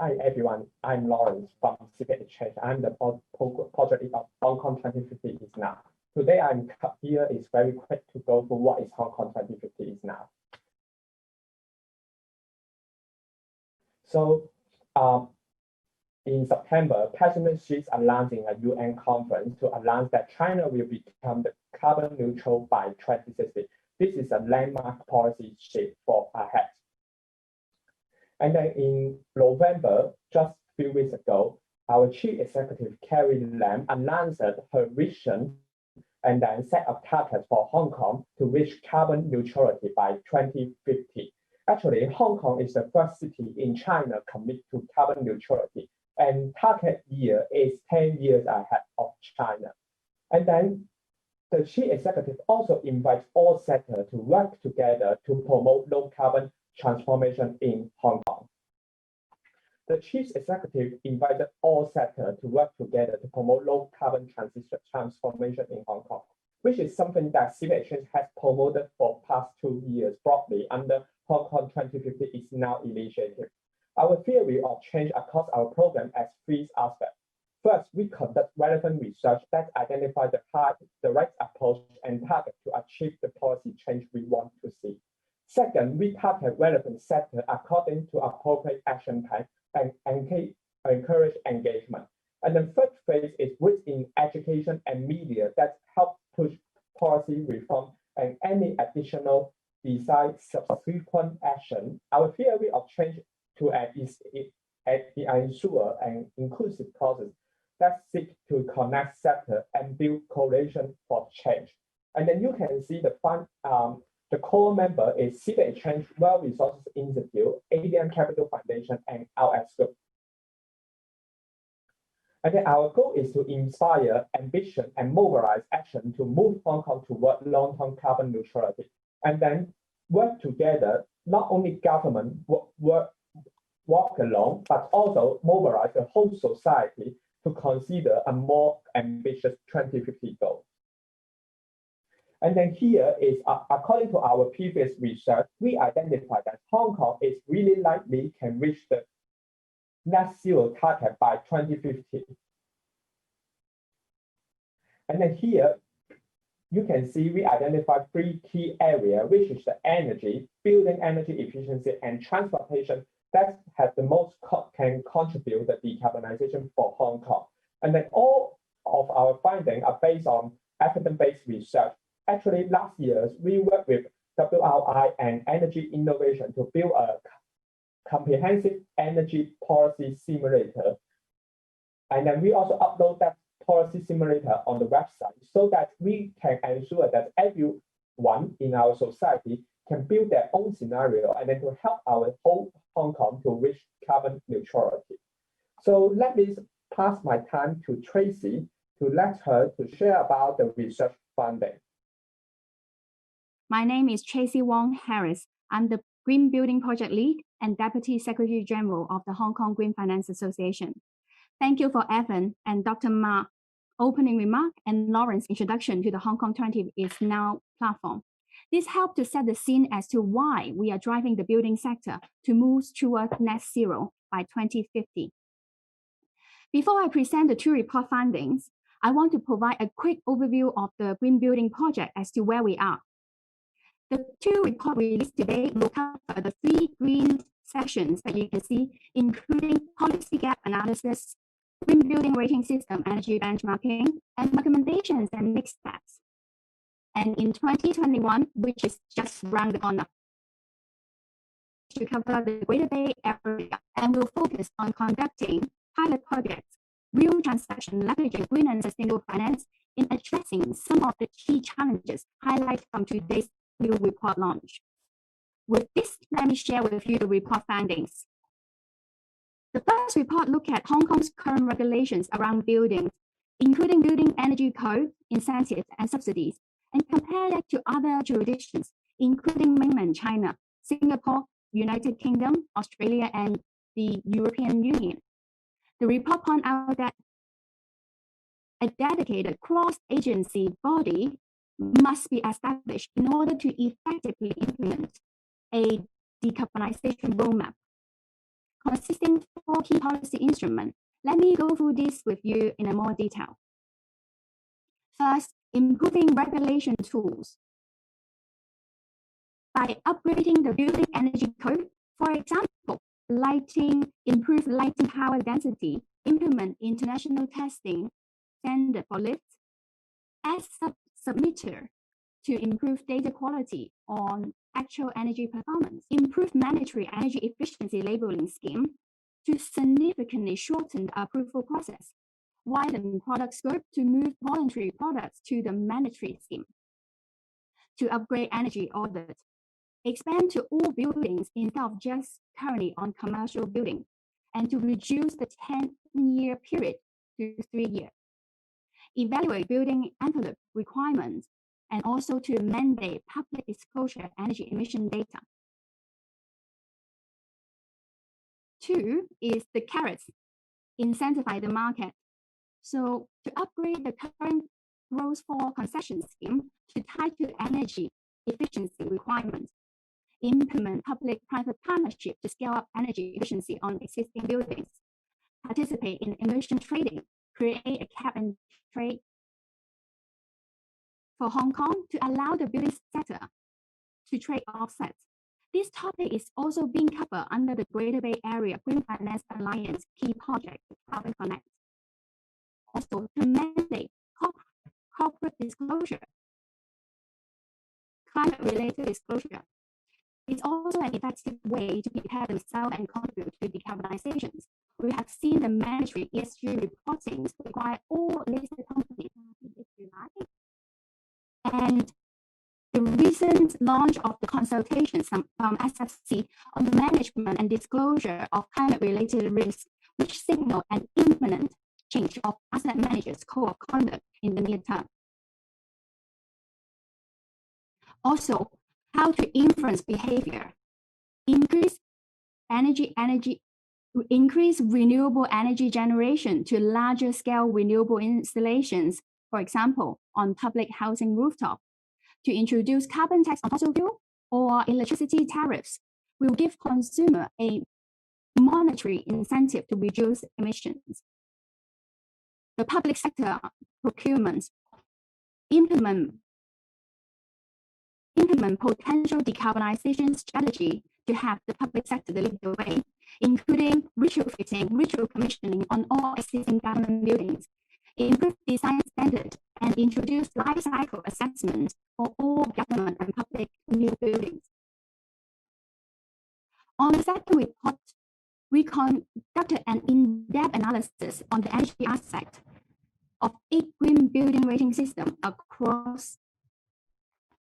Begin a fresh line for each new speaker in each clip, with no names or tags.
Hi everyone, I'm Lawrence from CPA Exchange. I'm the project lead of Hong Kong 2050 is now. Today I'm here is very quick to go through what is Hong Kong 2050 is now. So in September, President Xi is announcing a UN conference to announce that China will become the carbon neutral by 2060. This is a landmark policy shift for ahead. And then in November, just a few weeks ago, our Chief Executive Carrie Lam announced her vision and then set a target for Hong Kong to reach carbon neutrality by 2050. Actually, Hong Kong is the first city in China committed to carbon neutrality, and target year is 10 years ahead of China. And then the Chief Executive also invites all sectors to work together to promote low carbon transformation in Hong Kong. The Chief Executive invited all sectors to work together to promote low carbon transformation in Hong Kong, which is something that CPA Exchange has promoted for past 2 years broadly under Hong Kong 2050 is now initiative. Our theory of change across our program has 3 aspects. First, we conduct relevant research that identify the right approach and target to achieve the policy change we want to see. Second, we target relevant sectors according to appropriate action plan and encourage engagement. And the third phase is within education and media that help push policy reform and any additional design subsequent action. Our theory of change to ensure an inclusive process that seek to connect sectors and build coalition for change. And then you can see the core member is CPA Exchange Well Resources Institute, ADM Capital Foundation, and LS Group. And then our goal is to inspire ambition and mobilize action to move Hong Kong toward long-term carbon neutrality. And then work together, not only government walk alone, but also mobilize the whole society to consider a more ambitious 2050 goal. And then here is, according to our previous research, we identified that Hong Kong is really likely can reach the net zero target by 2050. And then here, you can see we identified 3 key areas, which is the energy, building energy efficiency, and transportation that have the most can contribute the decarbonization for Hong Kong. And then all of our findings are based on evidence-based research. Actually, last year, we worked with WRI and Energy Innovation to build a comprehensive energy policy simulator. And then we also upload that policy simulator on the website so that we can ensure that everyone in our society can build their own scenario and then to help our whole Hong Kong to reach carbon neutrality. So let me pass my time to Tracy to let her to share about the research funding.
My name is Tracy Wong Harris. I'm the Green Building Project Lead and Deputy Secretary General of the Hong Kong Green Finance Association. Thank you for Evan and Dr. Ma opening remark and Lawrence's introduction to the Hong Kong 20 is now platform. This helped to set the scene as to why we are driving the building sector to move toward net zero by 2050. Before I present the 2 report findings, I want to provide a quick overview of the Green Building Project as to where we are. The 2 reports released today will cover the 3 green sections that you can see, including policy gap analysis, green building rating system, energy benchmarking, and recommendations and next steps. And in 2021, which is just around the corner, to cover the Greater Bay Area and will focus on conducting pilot projects, real transaction leveraging green and sustainable finance in addressing some of the key challenges highlighted from today's new report launch. With this, let me share with you the report findings. The first report looked at Hong Kong's current regulations around buildings, including building energy code, incentives, and subsidies, and compared it to other jurisdictions, including mainland China, Singapore, United Kingdom, Australia, and the European Union. The report pointed out that a dedicated cross-agency body must be established in order to effectively implement a decarbonization roadmap. consisting of 4 key policy instruments. Let me go through this with you in a more detail. First, improving regulation tools. By upgrading the building energy code, for example, improve lighting power density, implement international testing standard for lifts, as submitter to improve data quality on actual energy performance, improve mandatory energy efficiency labeling scheme to significantly shorten the approval process, widen product scope to move voluntary products to the mandatory scheme, to upgrade energy audit, expand to all buildings instead of just currently on commercial buildings, and to reduce the 10-year period to 3 years. Evaluate building envelope requirements, and also to mandate public disclosure energy emission data. 2 is the carrots, incentivize the market. So to upgrade the current growth for concession scheme to tie to energy efficiency requirements, implement public-private partnership to scale up energy efficiency on existing buildings, participate in emission trading, create a cap and trade for Hong Kong to allow the building sector to trade offsets. This topic is also being covered under the Greater Bay Area Green Finance Alliance key project, Carbon Connect. Also, to mandate corporate disclosure, climate-related disclosure is also an effective way to prepare themselves and contribute to decarbonization. We have seen the mandatory ESG reporting require all listed companies in July. And the recent launch of the consultation from SFC on the management and disclosure of climate-related risks, which signal an imminent change of asset managers' code of conduct in the near term. Also, how to influence behavior, increase renewable energy generation to larger scale renewable installations, for example, on public housing rooftop, to introduce carbon tax on fossil fuel or electricity tariffs will give consumer a monetary incentive to reduce emissions. The public sector procurements implement potential decarbonization strategy to have the public sector lead the way, including ritual commissioning on all existing government buildings, improve design standards, and introduce life cycle assessment for all government and public new buildings. On the second report, we conducted an in-depth analysis on the energy aspect of 8 green building rating systems across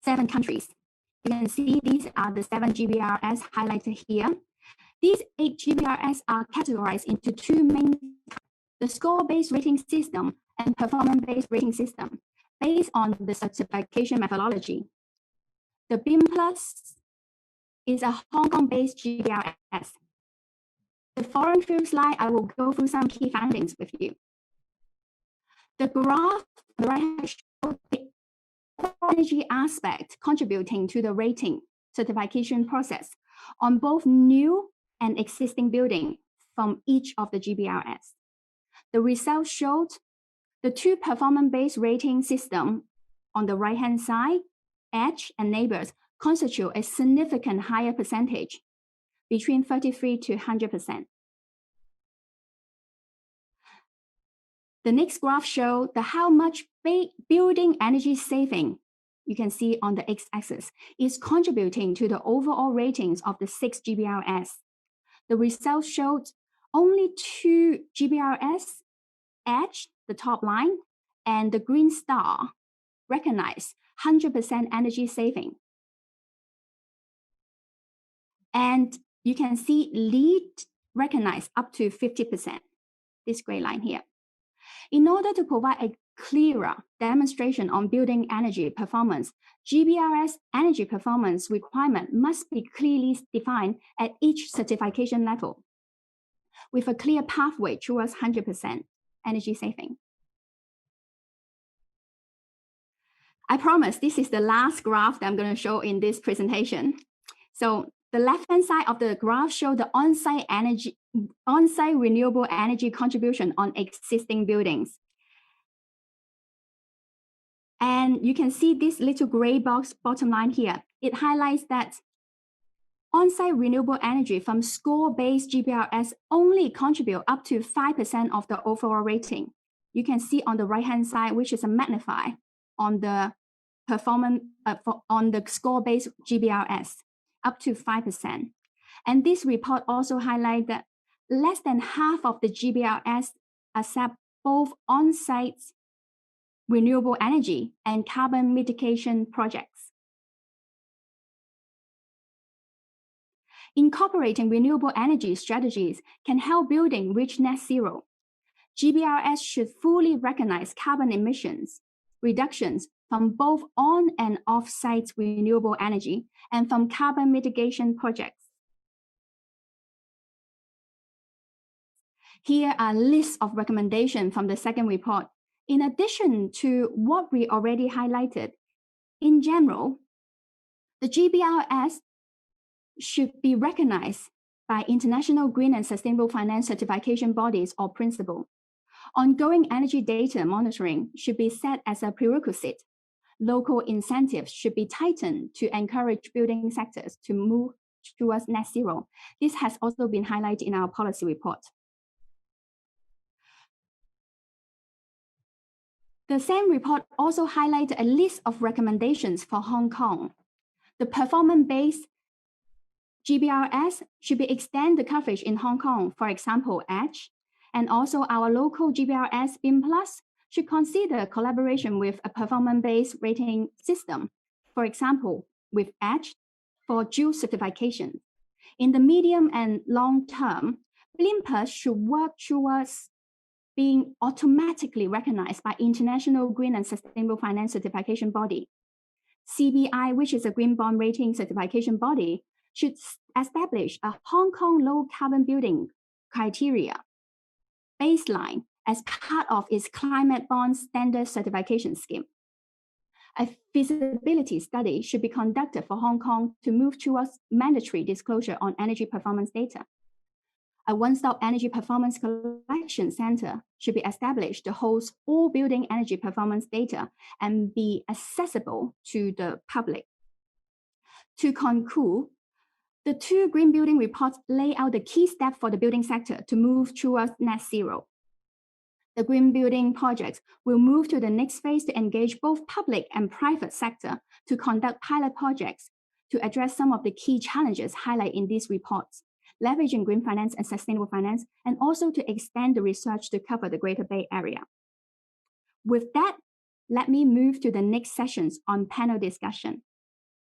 7 countries. You can see these are the 7 GBRS highlighted here. These 8 GBRS are categorized into 2 main types: the score-based rating system and performance-based rating system, based on the certification methodology. The BIM Plus is a Hong Kong-based GBRS. The following few slides, I will go through some key findings with you. The graph on the right hand shows the energy aspect contributing to the rating certification process on both new and existing building from each of the GBRS. The results showed the 2 performance-based rating system on the right-hand side, Edge and Neighbors, constitute a significant higher percentage, between 33 to 100%. The next graph shows how much building energy saving, you can see on the x-axis, is contributing to the overall ratings of the 6 GBRS. The results showed only 2 GBRS, Edge, the top line, and the green star, recognize 100% energy saving. And you can see LEED recognize up to 50%, this gray line here. In order to provide a clearer demonstration on building energy performance, GBRS energy performance requirement must be clearly defined at each certification level, with a clear pathway towards 100% energy saving. I promise this is the last graph that I'm going to show in this presentation. So The left-hand side of the graph shows the on-site renewable energy contribution on existing buildings. And you can see this little gray box bottom line here. It highlights that on-site renewable energy from score-based GBRS only contribute up to 5% of the overall rating. You can see on the right-hand side, which is a magnify on the performance on the score-based GBRS, up to 5%. And this report also highlights that less than half of the GBRS accept both on-site renewable energy and carbon mitigation projects. Incorporating renewable energy strategies can help building reach net zero. GBRS should fully recognize carbon emissions reductions from both on and off-site renewable energy and from carbon mitigation projects. Here are lists of recommendations from the second report. In addition to what we already highlighted, in general, the GBRS should be recognized by international green and sustainable finance certification bodies or principles. Ongoing energy data monitoring should be set as a prerequisite. Local incentives should be tightened to encourage building sectors to move towards net zero. This has also been highlighted in our policy report. The same report also highlighted a list of recommendations for Hong Kong. The performance-based GBRS should be extend the coverage in Hong Kong, for example, EDGE, and also our local GBRS BIM Plus should consider collaboration with a performance-based rating system, for example, with EDGE for dual certification. In the medium and long term, BIM Plus should work towards being automatically recognized by International Green and Sustainable Finance Certification Body. CBI, which is a green bond rating certification body, should establish a Hong Kong low carbon building criteria baseline as part of its climate bond standard certification scheme. A feasibility study should be conducted for Hong Kong to move towards mandatory disclosure on energy performance data. A one-stop energy performance collection center should be established to host all building energy performance data and be accessible to the public. To conclude, the two green building reports lay out the key steps for the building sector to move towards net zero. The green building projects will move to the next phase to engage both public and private sector to conduct pilot projects to address some of the key challenges highlighted in these reports, leveraging green finance and sustainable finance, and also to extend the research to cover the Greater Bay Area. With that, let me move to the next sessions on panel discussion.